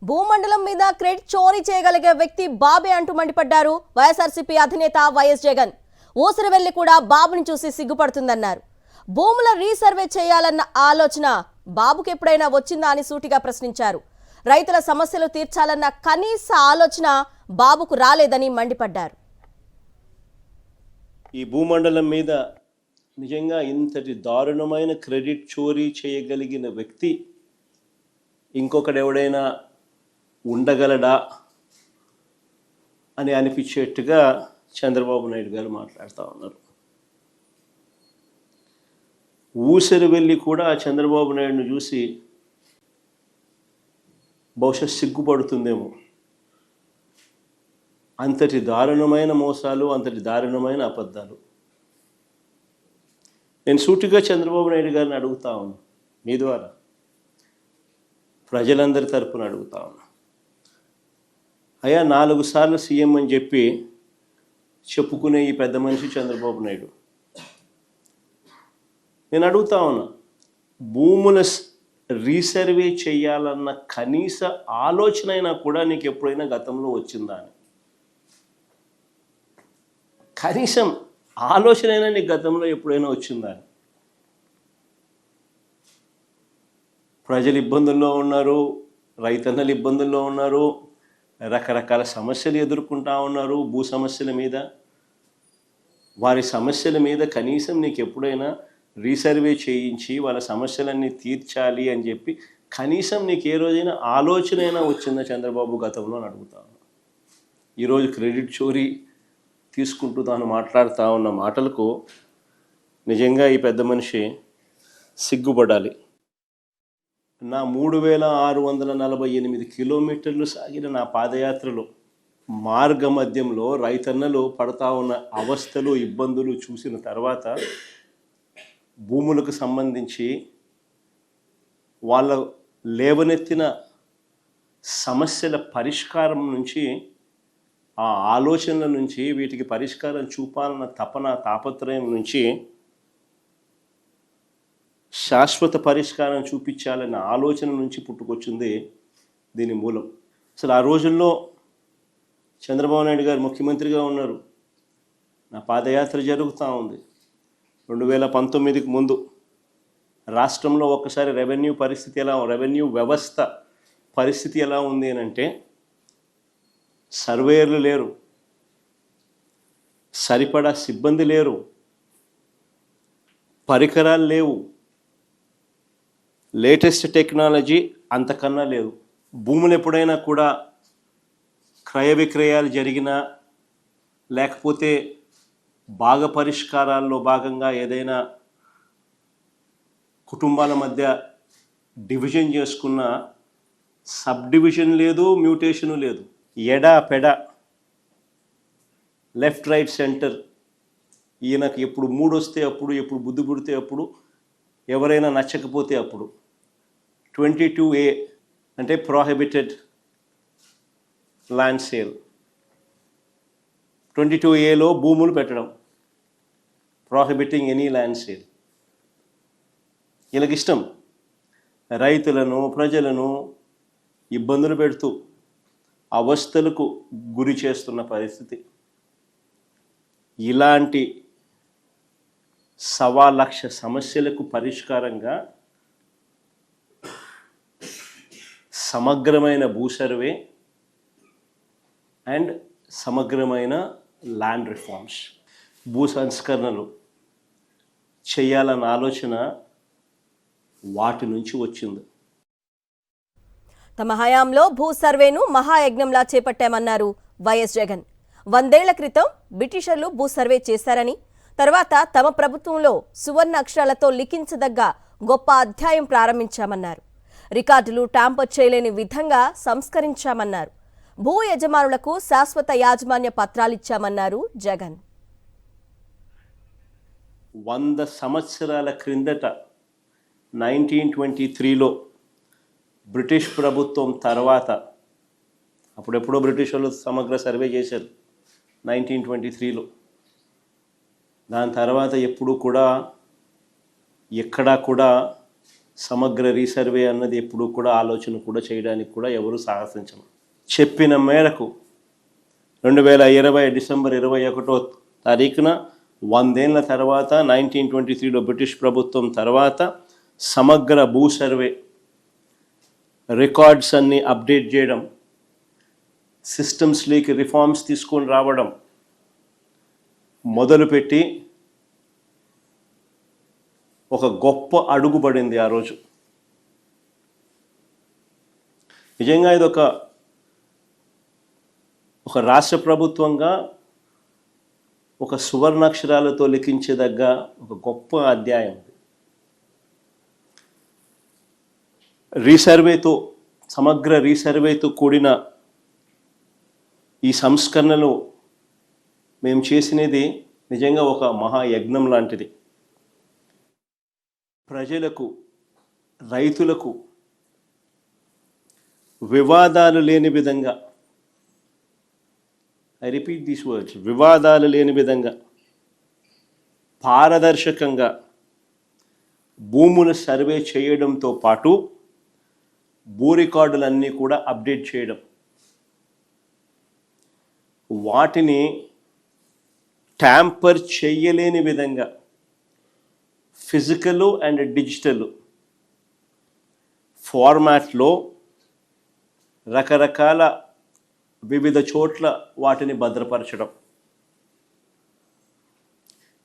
భూమండలం మీద క్రెడిట్ చోరీ చేయగలిగే వ్యక్తి బాబే అంటూ మండిపడ్డారు వైఎస్ఆర్సీపీ అధినేత వైఎస్ జగన్. ఊసరవెల్లి కూడా బాబుని చూసి సిగ్గుపడుతుందన్నారు. భూముల రీసర్వే చేయాలన్న ఆలోచన బాబుకి ఎప్పుడైనా వచ్చిందా అని సూటిగా ప్రశ్నించారు. రైతుల సమస్యలు తీర్చాలన్న కనీస ఆలోచన బాబుకు రాలేదని మండిపడ్డారు. ఈ భూమండలం మీద నిజంగా ఇంతటి దారుణమైన క్రెడిట్ చోరీ చేయగలిగిన వ్యక్తి ఇంకొకడెవడైనా ఉండగలడా అని అనిపించేట్టుగా చంద్రబాబు నాయుడు గారు మాట్లాడుతూ ఉన్నారు. ఊసరి వెళ్ళి కూడా చంద్రబాబు నాయుడును చూసి బహుశా సిగ్గుపడుతుందేమో. అంతటి దారుణమైన మోసాలు, అంతటి దారుణమైన అబద్ధాలు. నేను సూటిగా చంద్రబాబు నాయుడు గారిని అడుగుతా ఉన్నాను, మీ ద్వారా ప్రజలందరి తరపున అడుగుతా ఉన్నా. అయ్యా, 4 సార్లు సీఎం అని చెప్పి చెప్పుకునే ఈ పెద్ద మనిషి చంద్రబాబు నాయుడు, నేను అడుగుతా ఉన్నా, భూముల రీసర్వే చేయాలన్న కనీస ఆలోచన అయినా కూడా నీకు ఎప్పుడైనా గతంలో వచ్చిందా అని. కనీసం ఆలోచన అయినా నీకు గతంలో ఎప్పుడైనా వచ్చిందా అని. ప్రజలు ఇబ్బందుల్లో ఉన్నారు, రైతన్నలు ఇబ్బందుల్లో ఉన్నారు, రకరకాల సమస్యలు ఎదుర్కొంటా ఉన్నారు. భూ సమస్యల మీద, వారి సమస్యల మీద కనీసం నీకు ఎప్పుడైనా రీసర్వే చేయించి వాళ్ళ సమస్యలన్నీ తీర్చాలి అని చెప్పి కనీసం నీకు ఏ రోజైనా ఆలోచన అయినా వచ్చిందా చంద్రబాబు గతంలో అని అడుగుతాను. ఈరోజు క్రెడిట్ చోరీ తీసుకుంటూ తాను మాట్లాడుతూ ఉన్న మాటలకు నిజంగా ఈ పెద్ద మనిషి సిగ్గుపడాలి. నా 3648 కిలోమీటర్లు సాగిన నా పాదయాత్రలో మార్గ మధ్యంలో రైతన్నలు పడతా ఉన్న అవస్థలు, ఇబ్బందులు చూసిన తర్వాత భూములకు సంబంధించి వాళ్ళ లేవనెత్తిన సమస్యల పరిష్కారం నుంచి, ఆ ఆలోచనల నుంచి, వీటికి పరిష్కారం చూపాలన్న తపన, తాపత్రయం నుంచి శాశ్వత పరిష్కారం చూపించాలన్న ఆలోచన నుంచి పుట్టుకొచ్చింది దీని మూలం. అసలు ఆ రోజుల్లో చంద్రబాబు నాయుడు గారు ముఖ్యమంత్రిగా ఉన్నారు. నా పాదయాత్ర జరుగుతూ ఉంది. 2019కి ముందు రాష్ట్రంలో ఒక్కసారి రెవెన్యూ వ్యవస్థ పరిస్థితి ఎలా ఉంది అని అంటే, సర్వేయర్లు లేరు, సరిపడా సిబ్బంది లేరు, పరికరాలు లేవు, లేటెస్ట్ టెక్నాలజీ అంతకన్నా లేదు. భూములు ఎప్పుడైనా కూడా క్రయ విక్రయాలు జరిగినా, లేకపోతే భాగ పరిష్కారాల్లో భాగంగా ఏదైనా కుటుంబాల మధ్య డివిజన్ చేసుకున్న సబ్ డివిజన్ లేదు, మ్యూటేషను లేదు. ఎడా పెడ, లెఫ్ట్ రైట్ సెంటర్, ఈయనకు ఎప్పుడు మూడు వస్తే అప్పుడు, ఎప్పుడు బుద్ధి పుడితే అప్పుడు, ఎవరైనా నచ్చకపోతే అప్పుడు. 22A అంటే ప్రోహిబిటెడ్ ల్యాండ్ సేల్. 22Aలో భూములు పెట్టడం, ప్రోహిబిటింగ్ ఎనీ ల్యాండ్ సేల్. వీళ్ళకి ఇష్టం రైతులను, ప్రజలను ఇబ్బందులు పెడుతూ అవస్థలకు గురి చేస్తున్న పరిస్థితి. ఇలాంటి 1,00,000 సమస్యలకు పరిష్కారంగా సమగ్రమైన భూ సర్వే అండ్ సమగ్రమైన ల్యాండ్ రిఫార్మ్స్, భూ సంస్కరణలు చేయాలన్న ఆలోచన వాటి నుంచి వచ్చింది. తమ హయాంలో భూ సర్వేను మహాయజ్ఞంలా చేపట్టామన్నారు వైఎస్ జగన్. 100 ఏళ్ల క్రితం బ్రిటిషర్లు భూ సర్వే చేశారని, తర్వాత తమ ప్రభుత్వంలో సువర్ణ అక్షరాలతో లిఖించదగ్గ గొప్ప అధ్యాయం ప్రారంభించామన్నారు. రికార్డులు ట్యాంపర్ చేయలేని విధంగా సంస్కరించామన్నారు. భూ యజమానులకు శాశ్వత యాజమాన్య పత్రాలిచ్చామన్నారు జగన్. 100 సంవత్సరాల క్రిందట 1923లో బ్రిటిష్ ప్రభుత్వం తర్వాత, అప్పుడెప్పుడో బ్రిటిష్ వాళ్ళు సమగ్ర సర్వే చేశారు 1923లో. దాని తర్వాత ఎప్పుడూ కూడా ఎక్కడా కూడా సమగ్ర రీసర్వే అన్నది ఎప్పుడు కూడా ఆలోచన కూడా చేయడానికి కూడా ఎవరు సాహసించరు. చెప్పిన మేరకు 2020 డిసెంబర్ 21వ తారీఖున 100 ఏళ్ల తర్వాత 1923లో బ్రిటిష్ ప్రభుత్వం తర్వాత సమగ్ర భూ సర్వే రికార్డ్స్ అన్ని అప్డేట్ చేయడం, సిస్టమ్స్లోకి రిఫార్మ్స్ తీసుకొని రావడం మొదలుపెట్టి ఒక గొప్ప అడుగు పడింది ఆ రోజు. నిజంగా ఇది ఒక రాష్ట్ర ప్రభుత్వంగా ఒక సువర్ణాక్షరాలతో లిఖించదగ్గ ఒక గొప్ప అధ్యాయం. రీసర్వేతో, సమగ్ర రీసర్వేతో కూడిన ఈ సంస్కరణలు మేము చేసినది నిజంగా ఒక మహాయజ్ఞం లాంటిది. ప్రజలకు, రైతులకు వివాదాలు లేని విధంగా, ఐ రిపీట్ దీస్ వర్డ్స్, వివాదాలు లేని విధంగా పారదర్శకంగా భూముల సర్వే చేయడంతో పాటు భూ రికార్డులన్నీ కూడా అప్డేట్ చేయడం, వాటిని ట్యాంపర్ చేయలేని విధంగా ఫిజికల్ అండ్ డిజిటల్ ఫార్మాట్లో రకరకాల వివిధ చోట్ల వాటిని భద్రపరచడం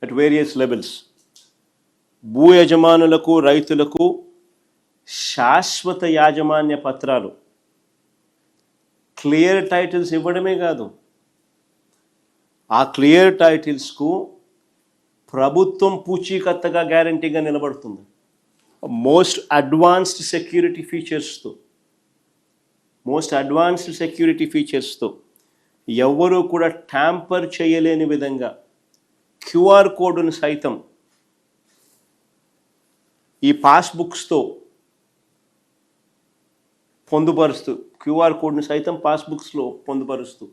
అట్ వేరియస్ లెవెల్స్. భూ యజమానులకు, రైతులకు శాశ్వత యాజమాన్య పత్రాలు, క్లియర్ టైటిల్స్ ఇవ్వడమే కాదు, ఆ క్లియర్ టైటిల్స్కు ప్రభుత్వం పూచీకత్తగా గ్యారంటీగా నిలబడుతుంది. మోస్ట్ అడ్వాన్స్డ్ సెక్యూరిటీ ఫీచర్స్తో ఎవ్వరూ కూడా ట్యాంపర్ చేయలేని విధంగా క్యూఆర్ కోడ్ను సైతం ఈ పాస్బుక్స్తో పొందుపరుస్తూ, క్యూఆర్ కోడ్ను సైతం పాస్బుక్స్లో పొందుపరుస్తూ,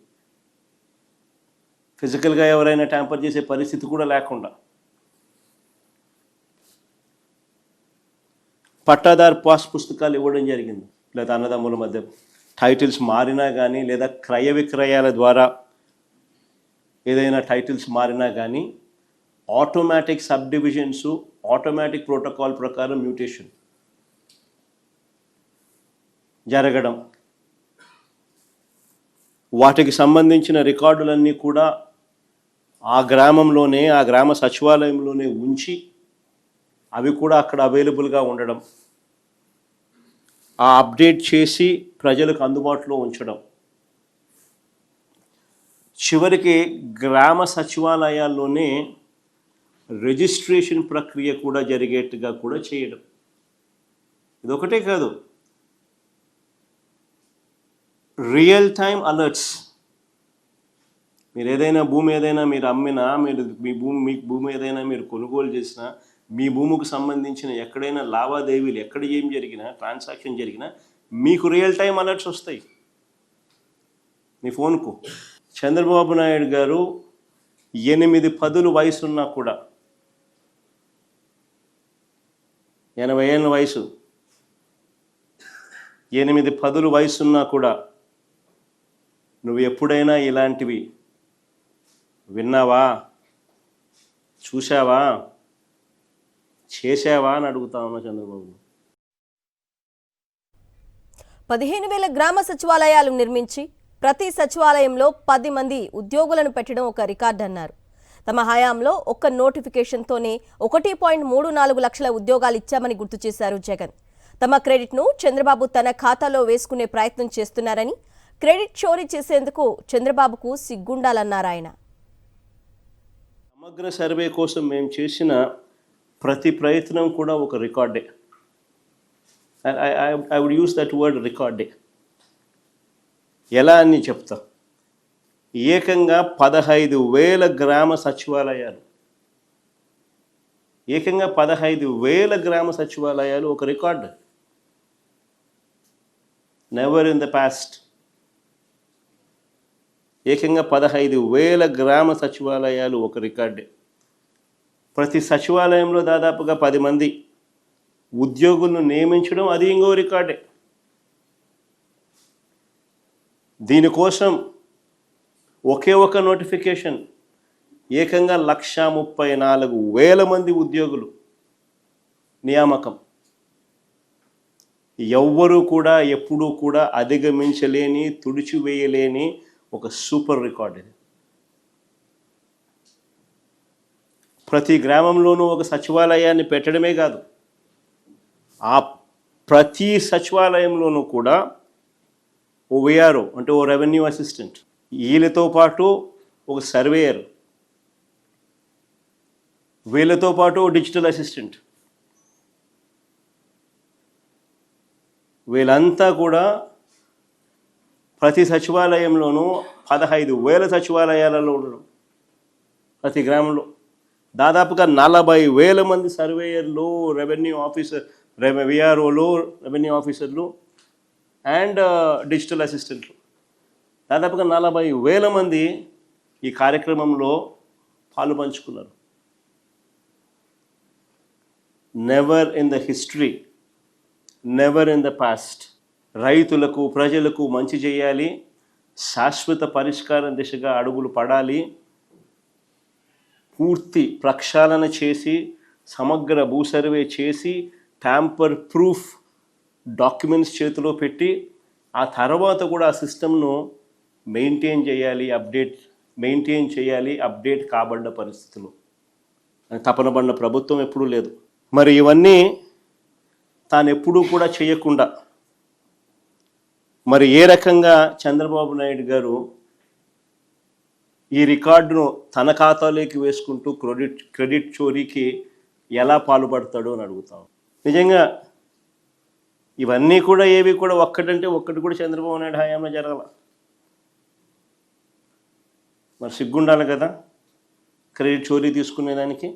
ఫిజికల్గా ఎవరైనా ట్యాంపర్ చేసే పరిస్థితి కూడా లేకుండా పట్టాదారు పాస్ పుస్తకాలు ఇవ్వడం జరిగింది. లేదా అన్నదమ్ముల మధ్య టైటిల్స్ మారినా కానీ, లేదా క్రయ విక్రయాల ద్వారా ఏదైనా టైటిల్స్ మారినా కానీ automatic sub divisions, automatic protocol ప్రకారం మ్యూటేషన్ జరగడం, వాటికి సంబంధించిన రికార్డులన్నీ కూడా ఆ గ్రామంలోనే, ఆ గ్రామ సచివాలయంలోనే ఉంచి అవి కూడా అక్కడ అవైలబుల్గా ఉండడం, ఆ అప్డేట్ చేసి ప్రజలకు అందుబాటులో ఉంచడం, చివరికి గ్రామ సచివాలయాల్లోనే రిజిస్ట్రేషన్ ప్రక్రియ కూడా జరిగేట్టుగా కూడా చేయడం. ఇదొకటే కాదు, రియల్ టైమ్ అలర్ట్స్. మీరు ఏదైనా భూమి ఏదైనా మీరు అమ్మినా, మీ భూమి ఏదైనా మీరు కొనుగోలు చేసినా, మీ భూమికి సంబంధించిన ఎక్కడైనా లావాదేవీలు, ఎక్కడ ఏం జరిగినా, ట్రాన్సాక్షన్ జరిగినా మీకు రియల్ టైం అలర్ట్స్ వస్తాయి మీ ఫోన్కు. చంద్రబాబు నాయుడు గారు 8 పదులు వయసున్నా కూడా, 80 ఏళ్ళ వయసు, 8 పదులు వయసున్నా కూడా నువ్వు ఎప్పుడైనా ఇలాంటివి విన్నావా, చూసావా, చేసావా అని అడుగుతా ఉన్నా చంద్రబాబు. 15,000 గ్రామ సచివాలయాలు నిర్మించి ప్రతి సచివాలయంలో 10 మంది ఉద్యోగులను పెట్టడం ఒక రికార్డు అన్నారు. తమ హయాంలో ఒక్క నోటిఫికేషన్తోనే 1.34 లక్షల ఉద్యోగాలు ఇచ్చామని గుర్తు చేశారు జగన్. తమ క్రెడిట్ను చంద్రబాబు తన ఖాతాలో వేసుకునే ప్రయత్నం చేస్తున్నారని, క్రెడిట్ చోరీ చేసేందుకు చంద్రబాబుకు సిగ్గుండాలన్నారు ఆయన. సమగ్ర సర్వే కోసం మేము చేసిన ప్రతి ప్రయత్నం కూడా ఒక రికార్డే. I would use that word రికార్డే. ఎలా అని చెప్తా. ఏకంగా 15,000 గ్రామ సచివాలయాలు, ఏకంగా 15,000 గ్రామ సచివాలయాలు ఒక record. Never in the past. ఏకంగా 15,000 గ్రామ సచివాలయాలు ఒక రికార్డే. ప్రతి సచివాలయంలో దాదాపుగా 10 మంది ఉద్యోగులను నియమించడం అది ఇంకో రికార్డే. దీనికోసం ఒకే ఒక నోటిఫికేషన్ ఏకంగా 1,34,000 మంది ఉద్యోగులు నియామకం. ఎవ్వరూ కూడా ఎప్పుడూ కూడా అధిగమించలేని, తుడిచివేయలేని ఒక సూపర్ రికార్డ్ ఇది. ప్రతి గ్రామంలోనూ ఒక సచివాలయాన్ని పెట్టడమే కాదు, ఆ ప్రతి సచివాలయంలోనూ కూడా ఓ విఆర్ఓ అంటే ఓ రెవెన్యూ అసిస్టెంట్, వీళ్ళతో పాటు ఒక సర్వేయర్, వీళ్ళతో పాటు ఓ డిజిటల్ అసిస్టెంట్, వీళ్ళంతా కూడా ప్రతి సచివాలయంలోనూ 15,000 సచివాలయాలలో ఉండడం. ప్రతి గ్రామంలో దాదాపుగా 40,000 మంది సర్వేయర్లు, రెవెన్యూ ఆఫీసర్, విఆర్ఓలు, రెవెన్యూ ఆఫీసర్లు అండ్ డిజిటల్ అసిస్టెంట్లు, దాదాపుగా 40,000 మంది ఈ కార్యక్రమంలో పాలు పంచుకున్నారు. Never in the history, never in the past రైతులకు, ప్రజలకు మంచి చేయాలి, శాశ్వత పరిష్కారం దిశగా అడుగులు పడాలి, పూర్తి ప్రక్షాళన చేసి, సమగ్ర భూ సర్వే చేసి, ట్యాంపర్ ప్రూఫ్ డాక్యుమెంట్స్ చేతిలో పెట్టి, ఆ తర్వాత కూడా ఆ సిస్టమ్ను మెయింటైన్ చేయాలి అప్డేట్ కాబడ్డ పరిస్థితులు తపన పడిన ప్రభుత్వం ఎప్పుడూ లేదు. మరి ఇవన్నీ తాను ఎప్పుడూ కూడా చేయకుండా మరి ఏ రకంగా చంద్రబాబు నాయుడు గారు ఈ రికార్డును తన ఖాతాలోకి వేసుకుంటూ క్రెడిట్ చోరీకి ఎలా పాల్పడతాడో అని అడుగుతాం. నిజంగా ఇవన్నీ కూడా ఏవి కూడా ఒక్కటి కూడా చంద్రబాబు నాయుడు హయాంలో జరగల. మరి సిగ్గుండాలి కదా క్రెడిట్ చోరీ తీసుకునేదానికి.